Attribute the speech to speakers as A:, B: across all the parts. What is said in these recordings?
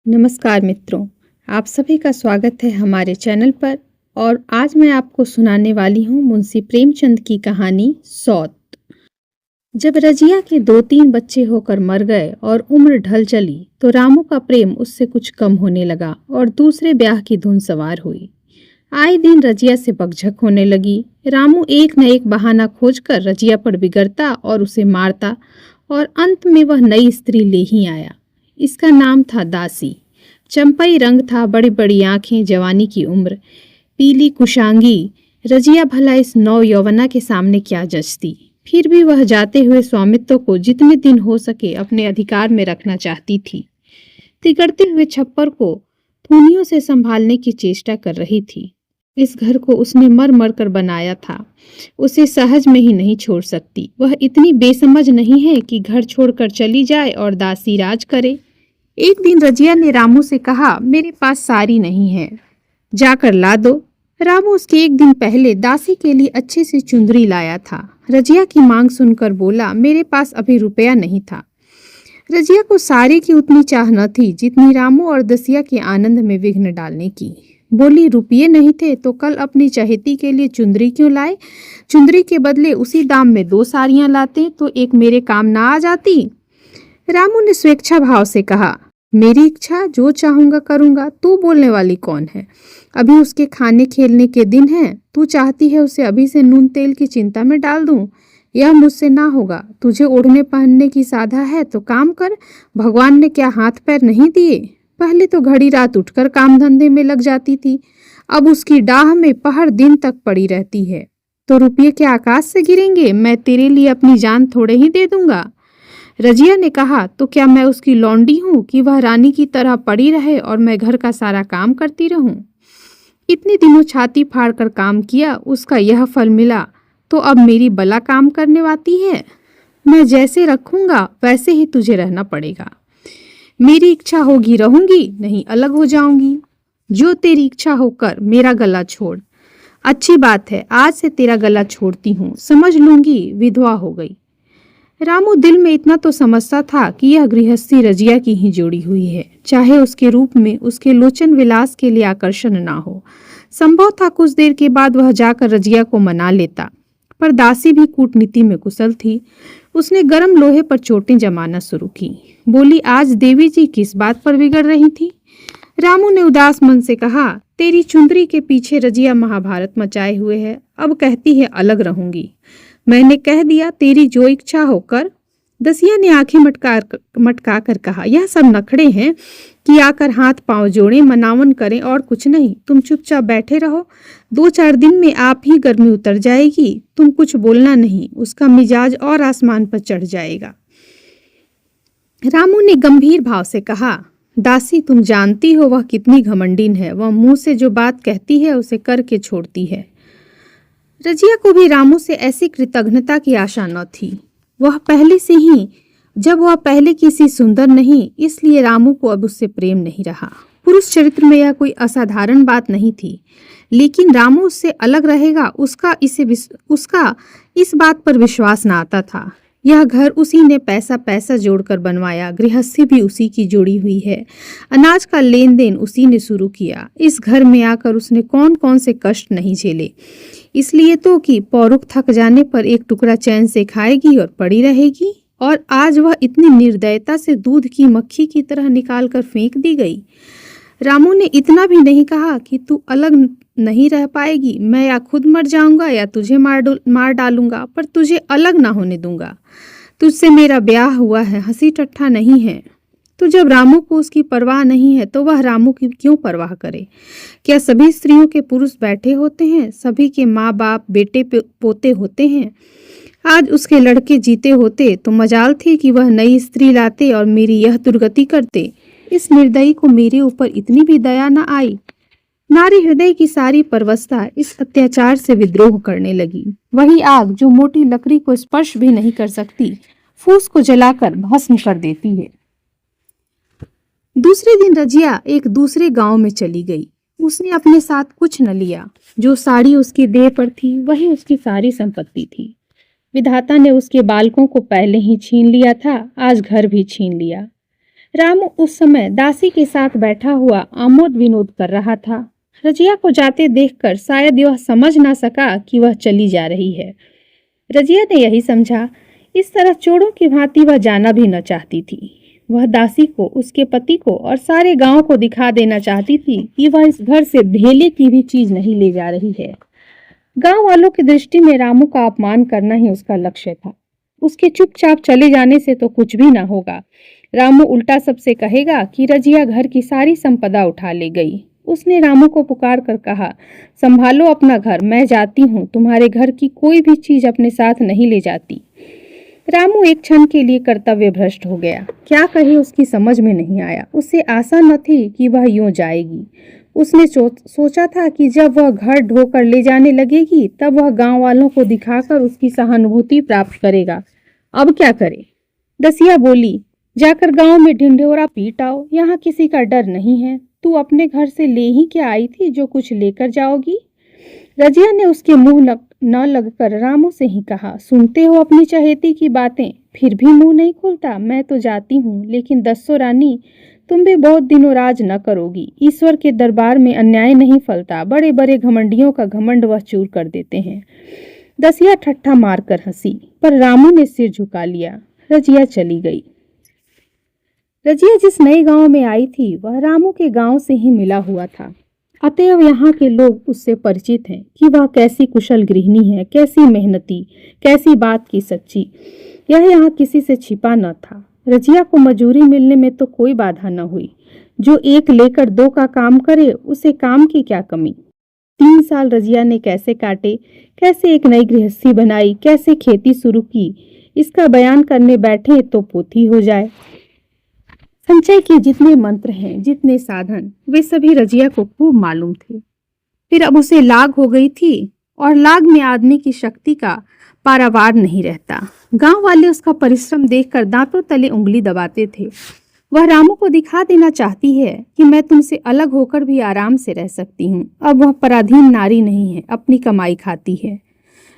A: नमस्कार मित्रों, आप सभी का स्वागत है हमारे चैनल पर। और आज मैं आपको सुनाने वाली हूँ मुंशी प्रेमचंद की कहानी सौत। जब रजिया के 2-3 बच्चे होकर मर गए और उम्र ढल चली तो रामू का प्रेम उससे कुछ कम होने लगा और दूसरे ब्याह की धुन सवार हुई। आए दिन रजिया से बकझक होने लगी। रामू एक न एक बहाना खोजकर रजिया पर बिगड़ता और उसे मारता और अंत में वह नई स्त्री ले ही आया। इसका नाम था दासी। चंपई रंग था, बड़ी बड़ी आंखें, जवानी की उम्र, पीली कुशांगी। रजिया भला इस नौ यौवना के सामने क्या जचती। फिर भी वह जाते हुए स्वामित्व को जितने दिन हो सके अपने अधिकार में रखना चाहती थी। तिगड़ते हुए छप्पर को थूनियों से संभालने की चेष्टा कर रही थी। इस घर को उसने मर मर कर बनाया था, उसे सहज में ही नहीं छोड़ सकती। वह इतनी बेसमझ नहीं है कि घर छोड़कर चली जाए और दासी राज करे। एक दिन रजिया ने रामू से कहा, मेरे पास साड़ी नहीं है, जाकर ला दो। रामू उसके एक दिन पहले दासी के लिए अच्छी सी चुंदरी लाया था। रजिया की मांग सुनकर बोला, मेरे पास अभी रुपया नहीं था। रजिया को साड़ी की उतनी चाह न थी जितनी रामू और दसिया के आनंद में विघ्न डालने की। बोली, रुपये नहीं थे तो कल अपनी चहेती के लिए चुंदरी क्यों लाए? चुंदरी के बदले उसी दाम में 2 साड़ियां लाते तो एक मेरे काम ना आ जाती। रामू ने स्वेच्छा भाव से कहा, मेरी इच्छा, जो चाहूंगा करूंगा, तू बोलने वाली कौन है? अभी उसके खाने खेलने के दिन हैं। तू चाहती है उसे अभी से नून तेल की चिंता में डाल दूं? यह मुझसे ना होगा। तुझे ओढ़ने पहनने की साधा है तो काम कर। भगवान ने क्या हाथ पैर नहीं दिए? पहले तो घड़ी रात उठकर काम धंधे में लग जाती थी, अब उसकी डाह में पहर दिन तक पड़ी रहती है। तो रुपये क्या आकाश से गिरेंगे? मैं तेरे लिए अपनी जान थोड़े ही दे दूंगा। रजिया ने कहा, तो क्या मैं उसकी लौंडी हूं कि वह रानी की तरह पड़ी रहे और मैं घर का सारा काम करती रहूं? इतने दिनों छाती फाड़कर काम किया, उसका यह फल मिला तो अब मेरी बला काम करने वाती है। मैं जैसे रखूंगा वैसे ही तुझे रहना पड़ेगा। मेरी इच्छा होगी रहूंगी, नहीं अलग हो जाऊंगी। जो तेरी इच्छा होकर मेरा गला छोड़। अच्छी बात है, आज से तेरा गला छोड़ती हूँ, समझ लूंगी विधवा हो गई। रामू दिल में इतना तो समझता था कि यह गृहस्थी रजिया की ही जोड़ी हुई है, चाहे उसके रूप में उसके लोचन विलास के लिए आकर्षण ना हो। संभव था कुछ देर के बाद वह जाकर रजिया को मना लेता, पर दासी भी कूटनीति में कुशल थी। उसने गर्म लोहे पर चोटें जमाना शुरू की। बोली, आज देवी जी किस बात पर बिगड़ रही थी? रामू ने उदास मन से कहा, तेरी चुंदरी के पीछे रजिया महाभारत मचाए हुए है, अब कहती है अलग रहूंगी। मैंने कह दिया, तेरी जो इच्छा हो कर। दसिया ने आंखें मटका कर कहा, यह सब नखड़े हैं कि आकर हाथ पांव जोड़े मनावन करें और कुछ नहीं। तुम चुपचाप बैठे रहो, 2-4 दिन में आप ही गर्मी उतर जाएगी। तुम कुछ बोलना नहीं, उसका मिजाज और आसमान पर चढ़ जाएगा। रामू ने गंभीर भाव से कहा, दासी तुम जानती हो वह कितनी घमंडीन है। वह मुंह से जो बात कहती है उसे करके छोड़ती है। रजिया को भी रामू से ऐसी कृतज्ञता की आशा न थी। वह पहले से ही, जब वह पहले किसी सुंदर नहीं, इसलिए रामू को अब उससे प्रेम नहीं रहा। पुरुष चरित्र में यह कोई असाधारण बात नहीं थी, लेकिन रामू उससे अलग रहेगा उसका इस बात पर विश्वास न आता था। यह घर उसी ने पैसा जोड़कर बनवाया, गृहस्थी भी उसी की जोड़ी हुई है, अनाज का लेन देन उसी ने शुरू किया। इस घर में आकर उसने कौन कौन से कष्ट नहीं झेले, इसलिए तो कि पौरुख थक जाने पर एक टुकड़ा चैन से खाएगी और पड़ी रहेगी। और आज वह इतनी निर्दयता से दूध की मक्खी की तरह निकाल कर फेंक दी गई। रामू ने इतना भी नहीं कहा कि तू अलग नहीं रह पाएगी, मैं या खुद मर जाऊंगा या तुझे मार डालूंगा, पर तुझे अलग ना होने दूंगा। तुझसे मेरा ब्याह हुआ है, हंसी टट्ठा नहीं है। तो जब रामू को उसकी परवाह नहीं है तो वह रामू की क्यों परवाह करे? क्या सभी स्त्रियों के पुरुष बैठे होते हैं? सभी के माँ बाप बेटे पोते होते हैं? आज उसके लड़के जीते होते तो मजाल थी कि वह नई स्त्री लाते और मेरी यह दुर्गति करते। इस निर्दयी को मेरे ऊपर इतनी भी दया न आई। नारी हृदय की सारी परवस्था इस अत्याचार से विद्रोह करने लगी। वही आग जो मोटी लकड़ी को स्पर्श भी नहीं कर सकती, फूस को जलाकर भस्म कर देती है। दूसरे दिन रजिया एक दूसरे गांव में चली गई। उसने अपने साथ कुछ न लिया। जो साड़ी उसकी देह पर थी वही उसकी सारी संपत्ति थी। विधाता ने उसके बालकों को पहले ही छीन लिया था, आज घर भी छीन लिया। रामू उस समय दासी के साथ बैठा हुआ आमोद विनोद कर रहा था। रजिया को जाते देखकर शायद वह समझ ना सका कि वह चली जा रही है। रजिया ने यही समझा। इस तरह चोरों की भांति वह जाना भी न चाहती थी। वह दासी को, उसके पति को और सारे गांव को दिखा देना चाहती थी कि वह इस घर से धेले की भी चीज नहीं ले जा रही है। गांव वालों की दृष्टि में रामू का अपमान करना ही उसका लक्ष्य था। उसके चुपचाप चले जाने से तो कुछ भी ना होगा। रामू उल्टा सबसे कहेगा कि रजिया घर की सारी संपदा उठा ले गई। उसने रामू को पुकार कर कहा, संभालो अपना घर, मैं जाती हूँ, तुम्हारे घर की कोई भी चीज अपने साथ नहीं ले जाती। रामू एक क्षण के लिए कर्तव्य भ्रष्ट हो गया। क्या कहे उसकी समझ में नहीं आया। उसे आशा न थी कि वह यूं जाएगी। उसने सोचा था कि जब वह घर ढोकर ले जाने लगेगी तब वह गांव वालों को दिखाकर उसकी सहानुभूति प्राप्त करेगा। अब क्या करे। दसिया बोली, जाकर गांव में ढिंढोरा पीट आओ, यहाँ किसी का डर नहीं है। तू अपने घर से ले ही क्या आई थी जो कुछ लेकर जाओगी। रजिया ने उसके मुंह न लगकर रामू से ही कहा, सुनते हो अपनी चहेती की बातें, फिर भी मुंह नहीं खुलता। मैं तो जाती हूँ, लेकिन दस्सो रानी, तुम भी बहुत दिनों राज न करोगी। ईश्वर के दरबार में अन्याय नहीं फलता। बड़े बड़े घमंडियों का घमंड वह चूर कर देते हैं। दसिया ठट्ठा मारकर हंसी, पर रामू ने सिर झुका लिया। रजिया चली गई। रजिया जिस नए गांव में आई थी वह रामू के गांव से ही मिला हुआ था। अतएव यहाँ के लोग उससे परिचित हैं कि वह कैसी कुशल गृहिणी है, कैसी मेहनती, कैसी बात की सच्ची। यह यहाँ किसी से छिपा न था। रजिया को मजूरी मिलने में तो कोई बाधा न हुई। जो एक लेकर दो का काम करे उसे काम की क्या कमी। 3 साल रजिया ने कैसे काटे, कैसे एक नई गृहस्थी बनाई, कैसे खेती शुरू की, इसका बयान करने बैठे तो पोथी हो जाए। संचय के जितने मंत्र हैं, जितने साधन, वे सभी रजिया को खूब मालूम थे। फिर अब उसे लाग हो गई थी और लाग में आदमी की शक्ति का पारावार नहीं रहता। गांव वाले उसका परिश्रम देखकर दांतों तले उंगली दबाते थे। वह रामू को दिखा देना चाहती है कि मैं तुमसे अलग होकर भी आराम से रह सकती हूँ। अब वह पराधीन नारी नहीं है, अपनी कमाई खाती है।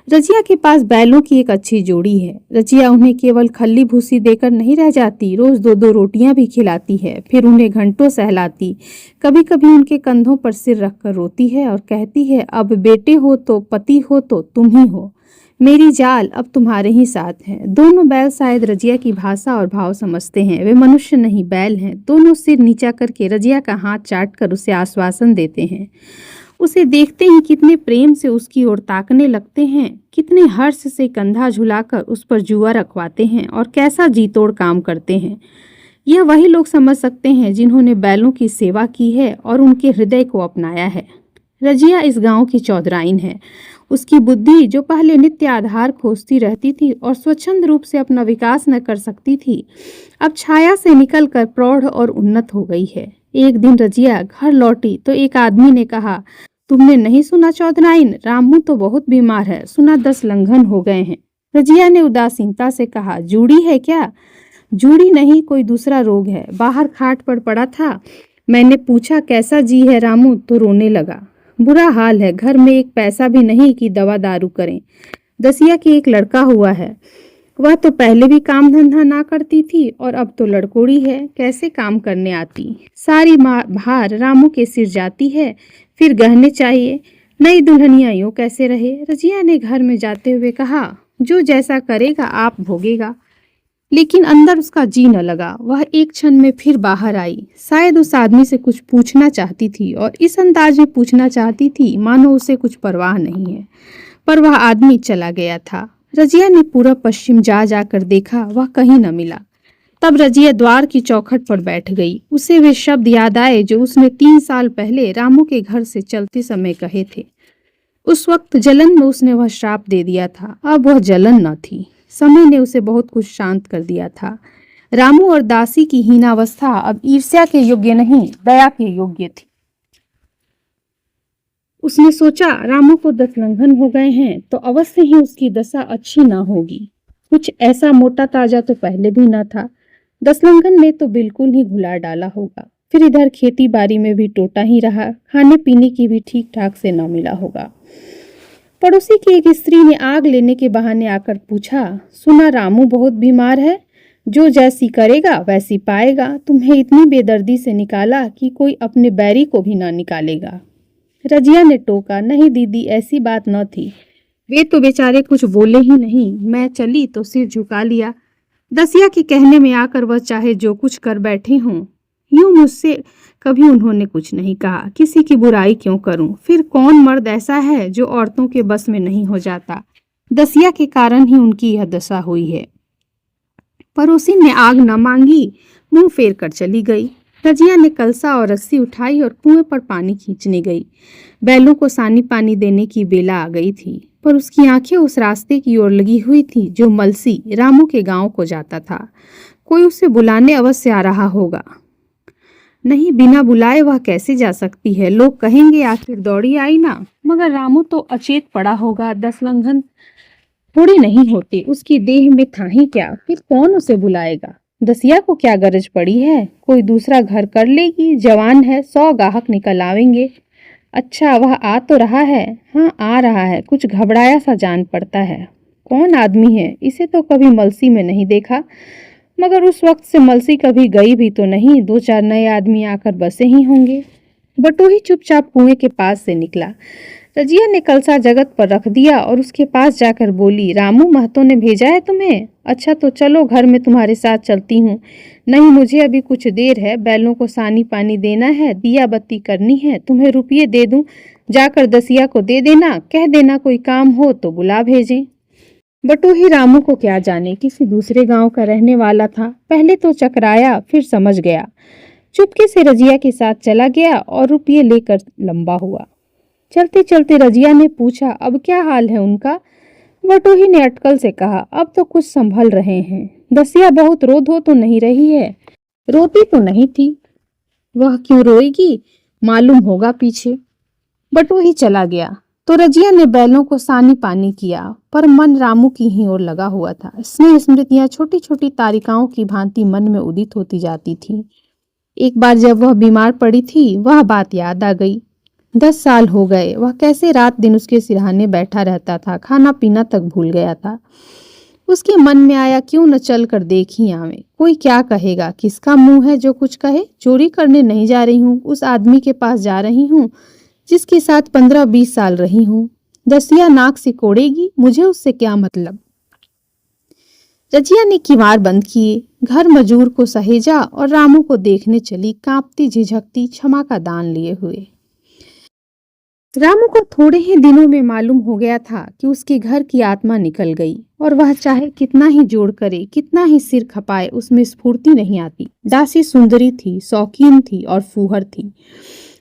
A: रजिया के पास बैलों की एक अच्छी जोड़ी है। रजिया उन्हें केवल खल्ली भूसी देकर नहीं रह जाती, रोज 2-2 रोटियां भी खिलाती है। फिर उन्हें घंटों सहलाती। कभी कभी उनके कंधों पर सिर रखकर रोती है और कहती है, अब बेटे हो तो, पति हो तो तुम ही हो। मेरी जाल अब तुम्हारे ही साथ है। दोनों बैल शायद रजिया की भाषा और भाव समझते हैं। वे मनुष्य नहीं, बैल हैं। दोनों सिर नीचा करके रजिया का हाथ चाट कर उसे आश्वासन देते हैं। उसे देखते ही कितने प्रेम से उसकी ओर ताकने लगते हैं, कितने हर्ष से कंधा झुलाकर उस पर जुआ रखवाते हैं और कैसा जीतोड़ काम करते हैं। यह वही लोग समझ सकते हैं जिन्होंने बैलों की सेवा की है और उनके हृदय को अपनाया है। रजिया इस गांव की चौधराइन है। उसकी बुद्धि, जो पहले नित्य आधार खोजती रहती थी और स्वच्छंद रूप से अपना विकास न कर सकती थी, अब छाया से निकलकर प्रौढ़ और उन्नत हो गई है। एक दिन रजिया घर लौटी तो एक आदमी ने कहा, तुमने नहीं सुना चौधराइन, रामू तो बहुत बीमार है, सुना 10 लंघन हो गए हैं। रजिया ने उदासीनता से कहा, जूड़ी है क्या? जूड़ी नहीं, कोई दूसरा रोग है। बाहर खाट पर पड़ा था। मैंने पूछा, कैसा जी है रामू? तो रोने लगा। बुरा हाल है, घर में एक पैसा भी नहीं कि दवा दारू करें। दसिया की एक लड़का हुआ है। वह तो पहले भी काम धंधा ना करती थी और अब तो लड़कोड़ी है, कैसे काम करने आती। सारी भार रामू के सिर जाती है। फिर गहने चाहिए। नई दुल्हनिया यूं कैसे रहे। रजिया ने घर में जाते हुए कहा, जो जैसा करेगा आप भोगेगा। लेकिन अंदर उसका जी न लगा। वह एक क्षण में फिर बाहर आई। शायद उस आदमी से कुछ पूछना चाहती थी और इस अंदाज में पूछना चाहती थी मानो उसे कुछ परवाह नहीं है। पर वह आदमी चला गया था। रजिया ने पूरा पश्चिम जा जाकर देखा, वह कहीं न मिला। तब रजिया द्वार की चौखट पर बैठ गई। उसे वे शब्द याद आए जो उसने 3 साल पहले रामू के घर से चलते समय कहे थे। उस वक्त जलन में उसने वह श्राप दे दिया था। अब वह जलन न थी। समय ने उसे बहुत कुछ शांत कर दिया था। रामू और दासी की हीनावस्था अब ईर्ष्या के योग्य नहीं, दया के योग्य थी। उसने सोचा, रामू को 10 लंघन हो गए हैं तो अवश्य ही उसकी दशा अच्छी ना होगी। कुछ ऐसा मोटा ताजा तो पहले भी ना था। 10 लंघन में तो बिल्कुल ही घुला डाला होगा। फिर इधर खेती बाड़ी में भी टोटा ही रहा, खाने पीने की भी ठीक ठाक से न मिला होगा। पड़ोसी की एक स्त्री ने आग लेने के बहाने आकर पूछा, सुना रामू बहुत बीमार है? जो जैसी करेगा वैसी पाएगा। तुम्हें इतनी बेदर्दी से निकाला कि कोई अपने बैरी को भी ना निकालेगा। रजिया ने टोका, नहीं दीदी, ऐसी बात न थी। वे तो बेचारे कुछ बोले ही नहीं। मैं चली तो सिर झुका लिया। दसिया के कहने में आकर वह चाहे जो कुछ कर बैठे हों। यूं मुझसे कभी उन्होंने कुछ नहीं कहा। किसी की बुराई क्यों करूं? फिर कौन मर्द ऐसा है जो औरतों के बस में नहीं हो जाता? दसिया के कारण ही उनकी यह दशा हुई है। पड़ोसी ने आग न मांगी, मुंह फेर कर चली गई। रजिया ने कलसा और रस्सी उठाई और कुएं पर पानी खींचने गई। बैलों को सानी पानी देने की बेला आ गई थी, पर उसकी आंखें उस रास्ते की ओर लगी हुई थी जो मलसी रामू के गांव को जाता था। कोई उसे बुलाने अवश्य आ रहा होगा। नहीं, बिना बुलाए वह कैसे जा सकती है? लोग कहेंगे आखिर दौड़ी आई ना। मगर रामू तो अचेत पड़ा होगा। 10 लंघन थोड़ी नहीं होती। उसकी देह में था ही क्या? फिर कौन उसे बुलाएगा? दसिया को क्या गरज पड़ी है? कोई दूसरा घर कर लेगी। जवान है, 100 गाहक निकल आवेंगे। अच्छा, वह आ तो रहा है। हाँ, आ रहा है। कुछ घबराया सा जान पड़ता है। कौन आदमी है? इसे तो कभी मलसी में नहीं देखा। मगर उस वक्त से मलसी कभी गई भी तो नहीं। 2-4 नए आदमी आकर बसे ही होंगे। बटोही चुपचाप कुएं के पास से निकला। रजिया ने कलसा जगत पर रख दिया और उसके पास जाकर बोली, रामू, महतो ने भेजा है तुम्हें? अच्छा तो चलो, घर में तुम्हारे साथ चलती हूँ। नहीं, मुझे अभी कुछ देर है। बैलों को सानी पानी देना है, दिया बत्ती करनी है। तुम्हें रुपये दे दूं, जाकर दसिया को दे देना। कह देना कोई काम हो तो बुला भेजें। बटोही रामू को क्या जाने, किसी दूसरे गांव का रहने वाला था। पहले तो चकराया, फिर समझ गया। चुपके से रजिया के साथ चला गया और रुपये लेकर लंबा हुआ। चलते चलते रजिया ने पूछा, अब क्या हाल है उनका? बटोही ने अटकल से कहा, अब तो कुछ संभल रहे हैं। दसिया बहुत रो धो तो नहीं रही है? रोती तो नहीं थी। वह क्यों रोएगी? मालूम होगा पीछे। बटोही चला गया तो रजिया ने बैलों को सानी पानी किया, पर मन रामू की ही ओर लगा हुआ था। स्नेह स्मृतियां छोटी छोटी तारिकाओं की भांति मन में उदित होती जाती थी। एक बार जब वह बीमार पड़ी थी, वह बात याद आ गई। 10 साल हो गए। वह कैसे रात दिन उसके सिरहाने बैठा रहता था, खाना पीना तक भूल गया था। उसके मन में आया, क्यों न चल कर देख ही आवे। कोई क्या कहेगा? किसका मुंह है जो कुछ कहे? चोरी करने नहीं जा रही हूँ, उस आदमी के पास जा रही हूँ जिसके साथ 15-20 साल रही हूँ। दसिया नाक सिकोड़ेगी, मुझे उससे क्या मतलब? रजिया ने किवाड़ बंद किए, घर मजूर को सहेजा और रामू को देखने चली, कांपती झिझकती, क्षमा का दान लिए हुए। रामू को थोड़े ही दिनों में मालूम हो गया था कि उसके घर की आत्मा निकल गई और वह चाहे कितना ही जोड़ करे, कितना ही सिर खपाए, उसमें स्फूर्ति नहीं आती। दासी सुंदरी थी, शौकीन थी और फूहर थी।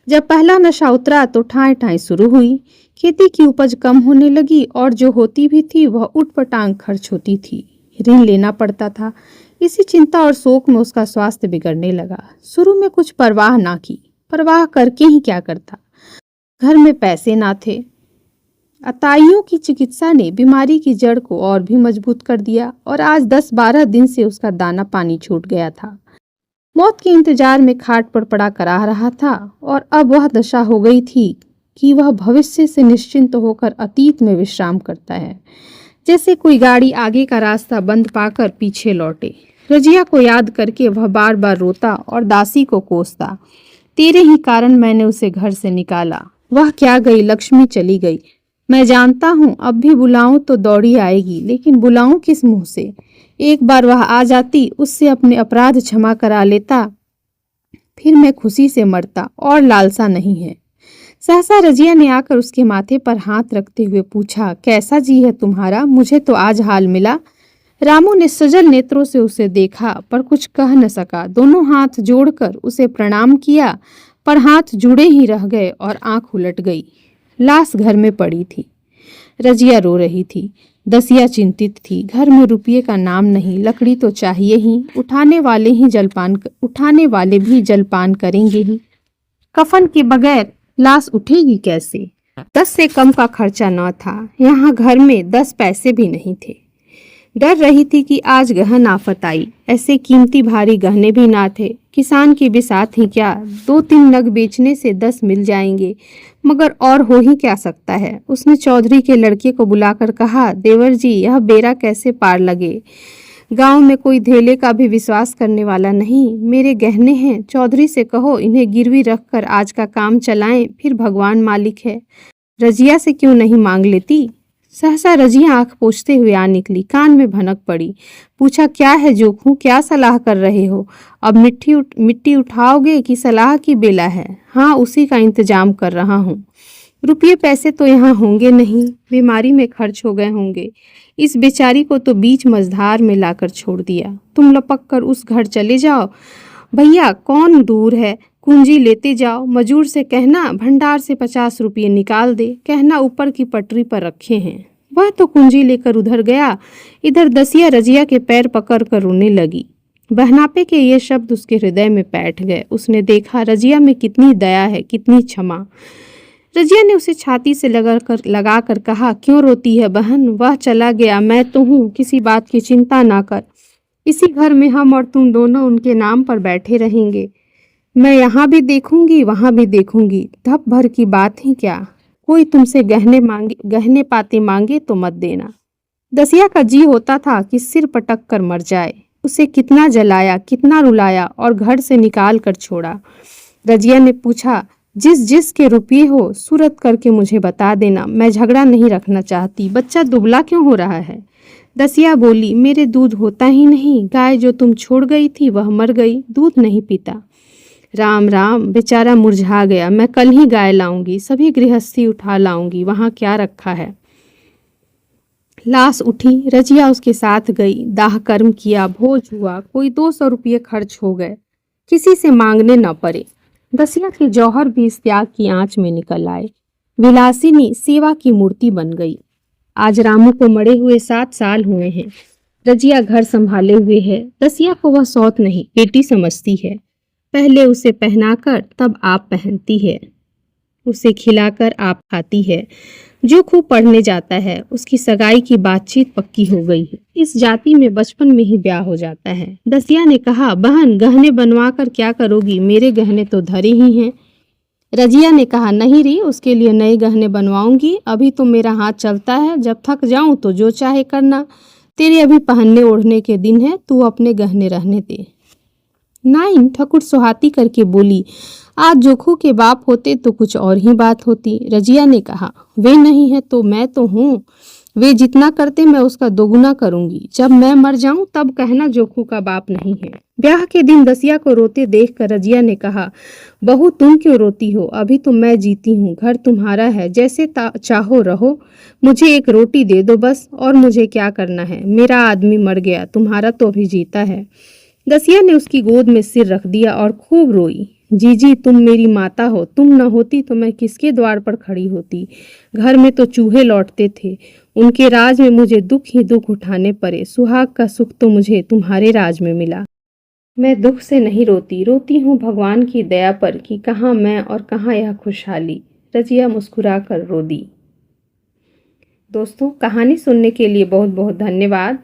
A: जब पहला नशा उतरा तो ठाई ठाई शुरू हुई। खेती की उपज कम होने लगी और जो होती भी थी वह उठपटांग खर्च होती थी। ऋण लेना पड़ता था। इसी चिंता और शोक में उसका स्वास्थ्य बिगड़ने लगा। शुरू में कुछ परवाह ना की, परवाह करके ही क्या करता। घर में पैसे ना थे। अताइयों की चिकित्सा ने बीमारी की जड़ को और भी मजबूत कर दिया और आज 10-12 दिन से उसका दाना पानी छूट गया था। मौत के इंतजार में खाट पर पड़ा करा रहा था और अब वह दशा हो गई थी कि वह भविष्य से निश्चिंत होकर अतीत में विश्राम करता है, जैसे कोई गाड़ी आगे का रास्ता बंद पाकर पीछे लौटे। रजिया को याद करके वह बार बार रोता और दासी को कोसता, तेरे ही कारण मैंने उसे घर से निकाला। वह क्या गई, लक्ष्मी चली गई। मैं जानता हूँ अब भी बुलाऊं तो दौड़ी आएगी, लेकिन बुलाऊं किस मुंह से? एक बार वह आ जाती, उससे अपने अपराध क्षमा करा लेता, फिर मैं खुशी से मरता। और लालसा नहीं है। सहसा रजिया ने आकर उसके माथे पर हाथ रखते हुए पूछा, कैसा जी है तुम्हारा? मुझे तो आज हाल मिला। रामू ने सजल नेत्रों से उसे देखा पर कुछ कह न सका। दोनों हाथ जोड़कर उसे प्रणाम किया, पर हाथ जुड़े ही रह गए और आंख उलट गई। लाश घर में पड़ी थी। रजिया रो रही थी। दसिया चिंतित थी। घर में रुपये का नाम नहीं, लकड़ी तो चाहिए ही। उठाने वाले भी जलपान करेंगे ही। कफन के बगैर लाश उठेगी कैसे? 10 से कम का खर्चा न था। यहाँ घर में 10 पैसे भी नहीं थे। डर रही थी कि आज गहन आफत आई। ऐसे कीमती भारी गहने भी ना थे। किसान की बिसात ही क्या, 2-3 नग बेचने से 10 मिल जाएंगे, मगर और हो ही क्या सकता है। उसने चौधरी के लड़के को बुलाकर कहा, देवर जी, यह बेरा कैसे पार लगे? गांव में कोई धेले का भी विश्वास करने वाला नहीं। मेरे गहने हैं, चौधरी से कहो इन्हें गिरवी रखकर आज का काम चलाएं, फिर भगवान मालिक है। रजिया से क्यों नहीं मांग लेती? सहसा रजिया आंख पोंछते हुए आ निकली, कान में भनक पड़ी। पूछा, क्या है जोखू, क्या सलाह कर रहे हो? अब मिट्टी उठाओगे कि सलाह की बेला है? हाँ, उसी का इंतजाम कर रहा हूँ। रुपये पैसे तो यहाँ होंगे नहीं, बीमारी में खर्च हो गए होंगे। इस बेचारी को तो बीच मझधार में लाकर छोड़ दिया। तुम लपक कर उस घर चले जाओ। भैया कौन दूर है, कुंजी लेते जाओ। मजूर से कहना भंडार से 50 रुपये निकाल दे, कहना ऊपर की पटरी पर रखे हैं। वह तो कुंजी लेकर उधर गया। इधर दसिया रजिया के पैर पकड़ कर रोने लगी। बहनापे के ये शब्द उसके हृदय में बैठ गए। उसने देखा रजिया में कितनी दया है, कितनी क्षमा। रजिया ने उसे छाती से लगा कर कहा, क्यों रोती है बहन? वह चला गया, मैं तो हूँ, किसी बात की चिंता ना कर। इसी घर में हम और तुम दोनों उनके नाम पर बैठे रहेंगे। मैं यहाँ भी देखूंगी, वहां भी देखूंगी। धप भर की बात ही क्या। कोई तुमसे गहने पाते मांगे तो मत देना। दसिया का जी होता था कि सिर पटक कर मर जाए। उसे कितना जलाया, कितना रुलाया और घर से निकाल कर छोड़ा। रजिया ने पूछा, जिस के रुपये हो सूरत करके मुझे बता देना, मैं झगड़ा नहीं रखना चाहती। बच्चा दुबला क्यों हो रहा है? दसिया बोली, मेरे दूध होता ही नहीं। गाय जो तुम छोड़ गई थी वह मर गई, दूध नहीं पीता। राम राम, बेचारा मुरझा गया। मैं कल ही गाय लाऊंगी, सभी गृहस्थी उठा लाऊंगी, वहां क्या रखा है। लाश उठी, रजिया उसके साथ गई। दाह कर्म किया, भोज हुआ, कोई 200 रुपये खर्च हो गए, किसी से मांगने न पड़े। दसिया के जौहर भी इस त्याग की आंच में निकल आए। विलासिनी सेवा की मूर्ति बन गई। आज रामू को मरे हुए 7 साल हुए हैं। रजिया घर संभाले हुए है। दसिया को वह सौत नहीं, बेटी समझती है। पहले उसे पहनाकर तब आप पहनती है, उसे खिलाकर आप खाती है। जो खूब पढ़ने जाता है उसकी सगाई की बातचीत पक्की हो गई है। इस जाति में बचपन में ही ब्याह हो जाता है। दसिया ने कहा, बहन गहने बनवा कर क्या करोगी? मेरे गहने तो धरे ही हैं। रजिया ने कहा, नहीं री, उसके लिए नए गहने बनवाऊंगी। अभी तो मेरा हाथ चलता है, जब थक जाऊं तो जो चाहे करना। तेरे अभी पहनने ओढ़ने के दिन है, तू अपने गहने रहने दे। नाइन ठकुर सुहाती करके बोली, आज जोखू के बाप होते तो कुछ और ही बात होती। रजिया ने कहा, वे नहीं है तो मैं तो हूँ। वे जितना करते मैं उसका दोगुना करूंगी। जब मैं मर जाऊं तब कहना जोखू का बाप नहीं है। ब्याह के दिन दसिया को रोते देखकर रजिया ने कहा, बहू तुम क्यों रोती हो? अभी तो मैं जीती हूँ, घर तुम्हारा है, जैसे चाहो रहो। मुझे एक रोटी दे दो बस, और मुझे क्या करना है? मेरा आदमी मर गया, तुम्हारा तो अभी जीता है। दसिया ने उसकी गोद में सिर रख दिया और खूब रोई। जीजी तुम मेरी माता हो, तुम न होती तो मैं किसके द्वार पर खड़ी होती? घर में तो चूहे लौटते थे, उनके राज में मुझे दुख ही दुख उठाने पड़े। सुहाग का सुख तो मुझे तुम्हारे राज में मिला। मैं दुख से नहीं रोती, रोती हूँ भगवान की दया पर कि कहाँ मैं और कहाँ यह खुशहाली। रजिया मुस्कुरा कर रो दी। दोस्तों, कहानी सुनने के लिए बहुत बहुत धन्यवाद।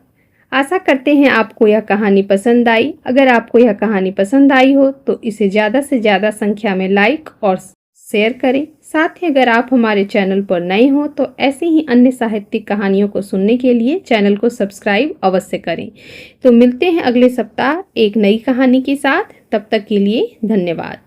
A: आशा करते हैं आपको यह कहानी पसंद आई। अगर आपको यह कहानी पसंद आई हो तो इसे ज़्यादा से ज़्यादा संख्या में लाइक और शेयर करें। साथ ही अगर आप हमारे चैनल पर नए हो तो ऐसे ही अन्य साहित्यिक कहानियों को सुनने के लिए चैनल को सब्सक्राइब अवश्य करें। तो मिलते हैं अगले सप्ताह एक नई कहानी के साथ। तब तक के लिए धन्यवाद।